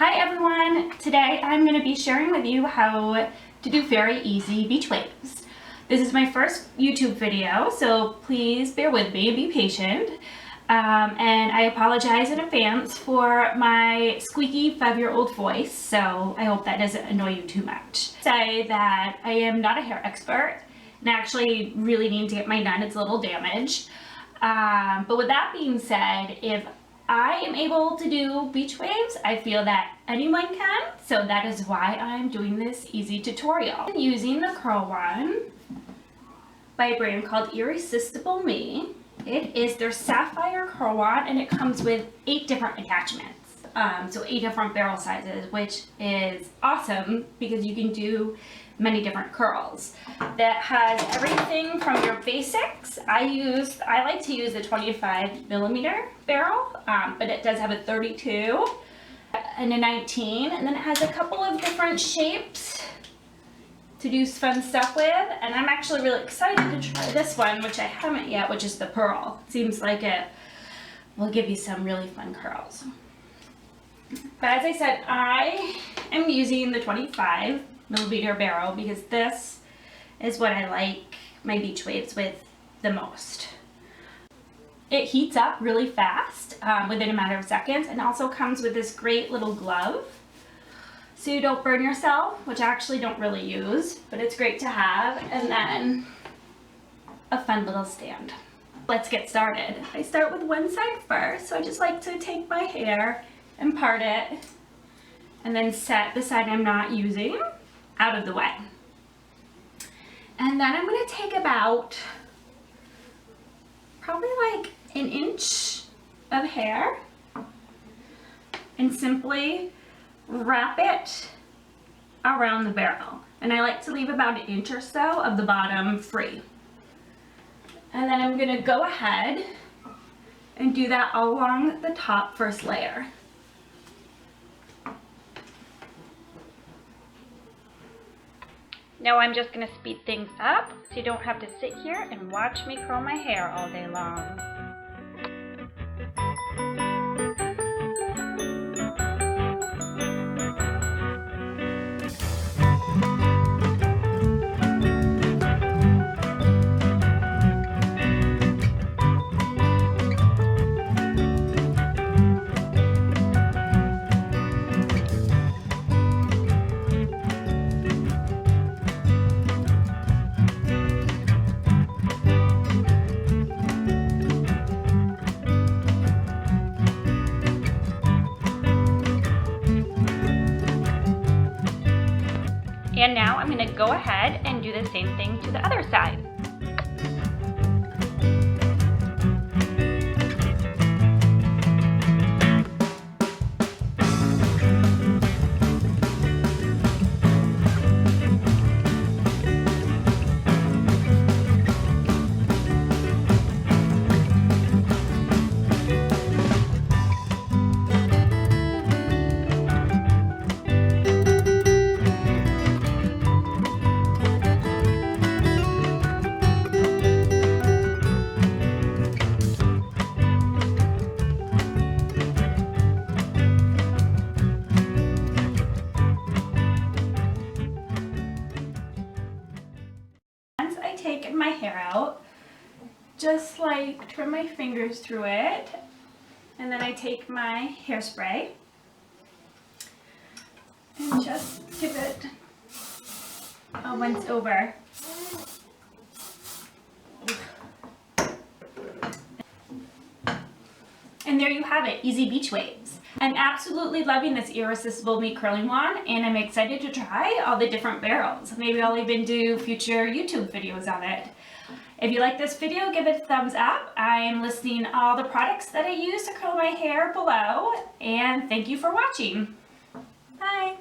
Hi everyone! Today I'm going to be sharing with you how to do very easy beach waves. This is my first YouTube video, so please bear with me, be patient. And I apologize in advance for my squeaky 5-year-old voice, so I hope that doesn't annoy you too much. Say that I am not a hair expert and actually really need to get mine done. It's a little damaged. But with that being said, if I am able to do beach waves, I feel that anyone can, so that is why I'm doing this easy tutorial. I'm using the curl one by a brand called Irresistible Me. It is their Sapphire curl wand and it comes with 8 different attachments. So 8 different barrel sizes, which is awesome because you can do many different curls. That has everything from your basics. I like to use the 25mm barrel, but it does have a 32 and a 19, and then it has a couple of different shapes to do fun stuff with, and I'm actually really excited to try this one, which I haven't yet, which is the pearl. It seems like it will give you some really fun curls. But as I said, I am using the 25mm barrel because this is what I like my beach waves with the most. It heats up really fast within a matter of seconds, and also comes with this great little glove so you don't burn yourself, which I actually don't really use, but it's great to have, and then a fun little stand. Let's get started. I start with one side first, so I just like to take my hair and part it and then set the side I'm not using out of the way. And then I'm going to take about probably like an inch of hair and simply wrap it around the barrel. And I like to leave about an inch or so of the bottom free. And then I'm going to go ahead and do that along the top first layer. Now I'm just going to speed things up so you don't have to sit here and watch me curl my hair all day long. And now I'm going to go ahead and do the same thing to the other side. Take my hair out, just like trim my fingers through it, and then I take my hairspray and just give it a once over. And there you have it, easy beach waves. I'm absolutely loving this Irresistible Me curling wand, and I'm excited to try all the different barrels. Maybe I'll even do future YouTube videos on it. If you like this video, give it a thumbs up. I'm listing all the products that I use to curl my hair below, and thank you for watching. Bye!